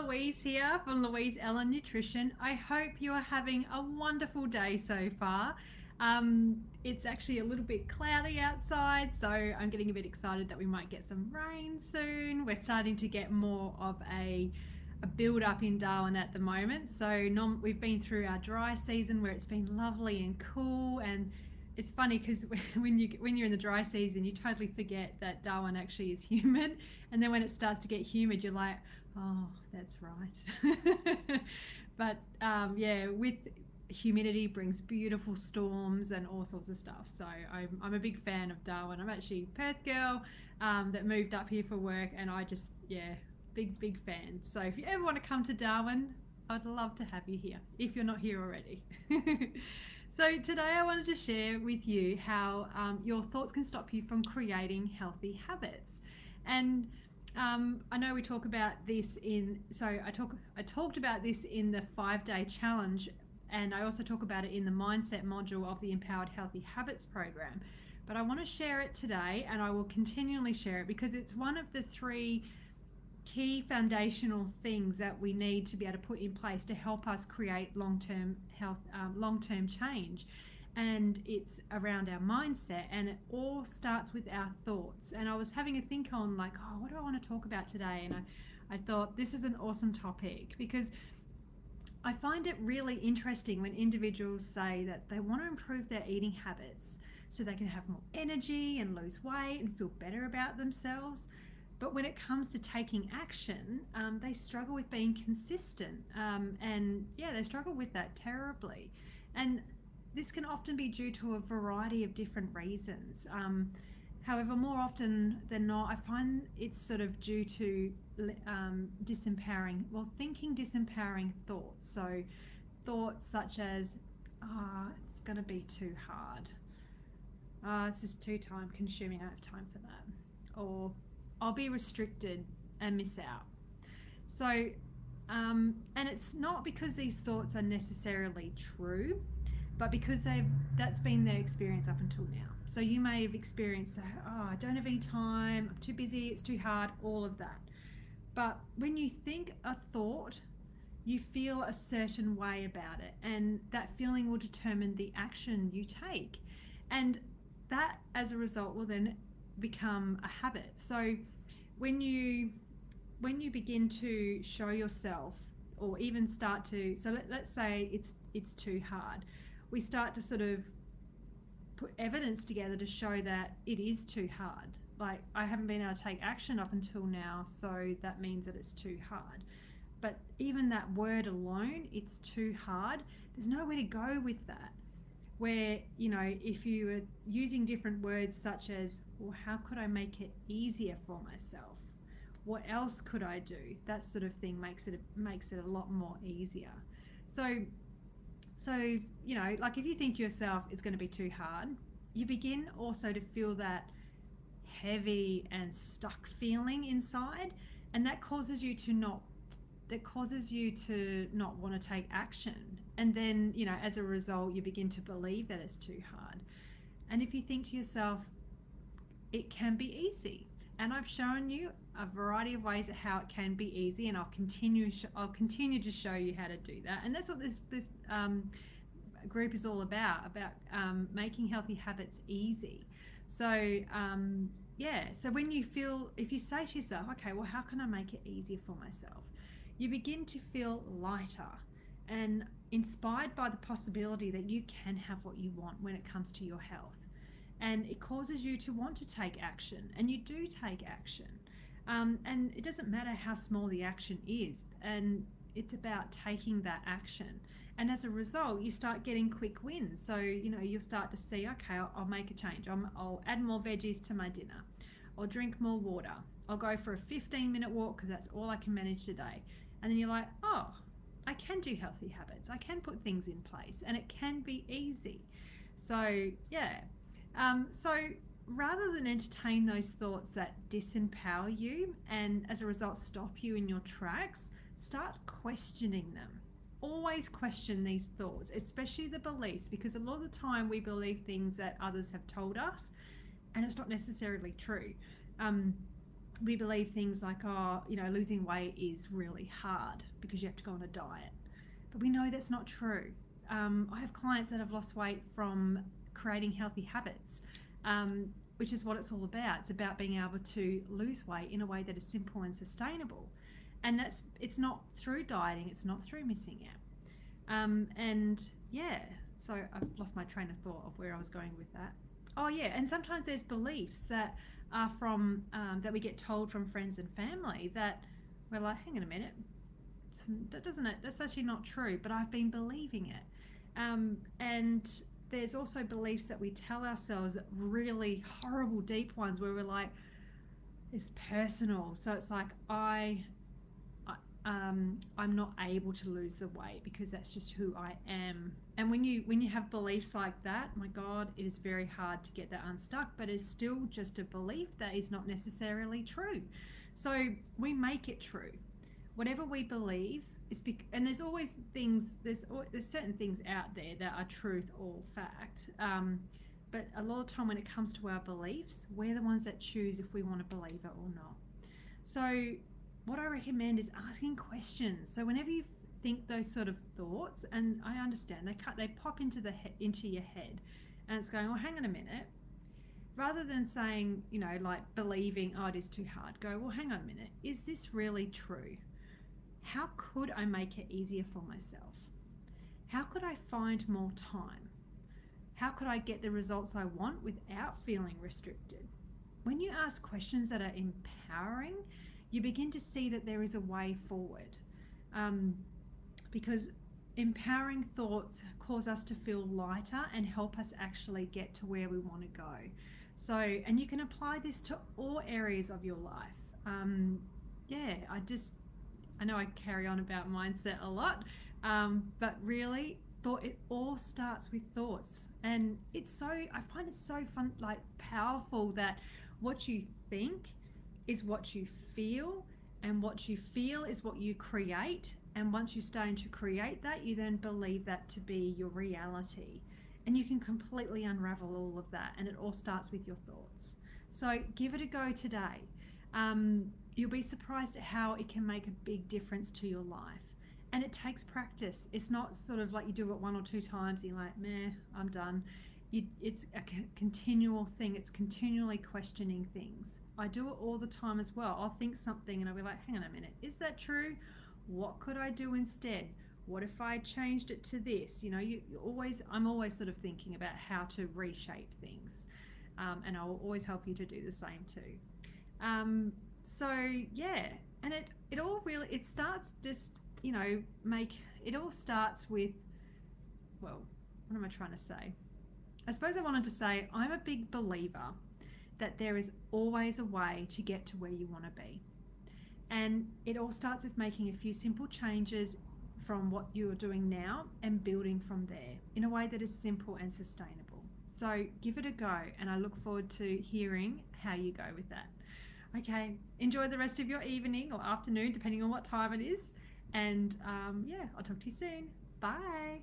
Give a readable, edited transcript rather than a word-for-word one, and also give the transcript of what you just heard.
Louise here from Louise Ellen Nutrition. I hope you are having a wonderful day so far. It's actually a little bit cloudy outside, so I'm getting a bit excited that we might get some rain soon. We're starting to get more of a build up in Darwin at the moment. So we've been through our dry season where it's been lovely and cool, and it's funny because when you're in the dry season, you totally forget that Darwin actually is humid, and then when it starts to get humid, you're like, oh, that's right. But yeah, with humidity brings beautiful storms and all sorts of stuff. So I'm a big fan of Darwin. I'm actually a Perth girl that moved up here for work, and I just, yeah, big fan. So if you ever want to come to Darwin, I'd love to have you here if you're not here already. So today I wanted to share with you how your thoughts can stop you from creating healthy habits. And I know we talk about this I talked about this in the 5-day challenge, and I also talk about it in the mindset module of the Empowered Healthy Habits program. But I want to share it today, and I will continually share it because it's one of the 3 key foundational things that we need to be able to put in place to help us create long-term health, long-term change. And it's around our mindset, and it all starts with our thoughts. And I was having a think on like, oh, what do I want to talk about today? And I thought this is an awesome topic because I find it really interesting when individuals say that they want to improve their eating habits so they can have more energy and lose weight and feel better about themselves. But when it comes to taking action, they struggle with being consistent. And yeah, they struggle with that terribly. And this can often be due to a variety of different reasons. However, more often than not, I find it's sort of due to thinking disempowering thoughts. So thoughts such as, it's going to be too hard. It's just too time consuming. I don't have time for that. Or I'll be restricted and miss out. So, and it's not because these thoughts are necessarily true, but because that's been their experience up until now. So you may have experienced that, oh, I don't have any time, I'm too busy, it's too hard, all of that. But when you think a thought, you feel a certain way about it, and that feeling will determine the action you take. And that, as a result, will then become a habit. So when you begin to show yourself, or even start to, so let's say it's too hard, we start to sort of put evidence together to show that it is too hard. Like, I haven't been able to take action up until now, so that means that it's too hard. But even that word alone, it's too hard, there's nowhere to go with that. Where, you know, if you are using different words such as, well, how could I make it easier for myself? What else could I do? That sort of thing makes it a lot more easier. So you know, like if you think to yourself it's going to be too hard, you begin also to feel that heavy and stuck feeling inside, and that causes you to not want to take action. And then, you know, as a result, you begin to believe that it's too hard. And if you think to yourself, it can be easy, and I've shown you a variety of ways of how it can be easy, and I'll continue to show you how to do that. And that's what this group is all about making healthy habits easy. So yeah, so if you say to yourself, okay, well, how can I make it easier for myself? You begin to feel lighter and inspired by the possibility that you can have what you want when it comes to your health. And it causes you to want to take action, and you do take action. And it doesn't matter how small the action is, and it's about taking that action. And as a result, you start getting quick wins. So, you know, you'll start to see, okay, I'll make a change. I'll add more veggies to my dinner. I'll drink more water. I'll go for a 15-minute walk because that's all I can manage today. And then you're like, oh, I can do healthy habits. I can put things in place, and it can be easy. So, yeah. So rather than entertain those thoughts that disempower you and as a result stop you in your tracks, start questioning them. Always question these thoughts, especially the beliefs, because a lot of the time we believe things that others have told us, and it's not necessarily true. we believe things like, oh, losing weight is really hard because you have to go on a diet. But we know that's not true. I have clients that have lost weight from creating healthy habits, which is what it's all about. It's about being able to lose weight in a way that is simple and sustainable. And it's not through dieting, it's not through missing out. And yeah, so I've lost my train of thought of where I was going with that. Oh yeah, and sometimes there's beliefs that are from that we get told from friends and family that we're like, hang on a minute, that's actually not true, but I've been believing it. And there's also beliefs that we tell ourselves, really horrible, deep ones, where we're like, it's personal. So it's like, I'm not able to lose the weight because that's just who I am. And when you have beliefs like that, my God, it is very hard to get that unstuck, but it's still just a belief that is not necessarily true. So we make it true. Whatever we believe is, and there's always things, there's certain things out there that are truth or fact. But a lot of time when it comes to our beliefs, we're the ones that choose if we want to believe it or not. So what I recommend is asking questions. So whenever you think those sort of thoughts, and I understand they pop into your head, and it's going, oh, hang on a minute. Rather than saying, like believing, oh, it is too hard, go, well, hang on a minute. Is this really true? How could I make it easier for myself? How could I find more time? How could I get the results I want without feeling restricted? When you ask questions that are empowering, you begin to see that there is a way forward, because empowering thoughts cause us to feel lighter and help us actually get to where we want to go. So, and you can apply this to all areas of your life. I know I carry on about mindset a lot, but really, it all starts with thoughts. And I find it so fun, like powerful, that what you think is what you feel, and what you feel is what you create. And once you're starting to create that, you then believe that to be your reality. And you can completely unravel all of that, and it all starts with your thoughts. So give it a go today. You'll be surprised at how it can make a big difference to your life. And it takes practice. It's not sort of like you do it 1 or 2 times and you're like, meh, I'm done. It's a continual thing. It's continually questioning things. I do it all the time as well. I'll think something and I'll be like, hang on a minute, is that true? What could I do instead? What if I changed it to this? I'm always sort of thinking about how to reshape things. And I'll always help you to do the same too. So yeah, and it all really, it starts just, it all starts with, well, what am I trying to say? I suppose I wanted to say I'm a big believer that there is always a way to get to where you want to be. And it all starts with making a few simple changes from what you're doing now and building from there in a way that is simple and sustainable. So give it a go, and I look forward to hearing how you go with that. Okay, enjoy the rest of your evening or afternoon, depending on what time it is. And I'll talk to you soon. Bye.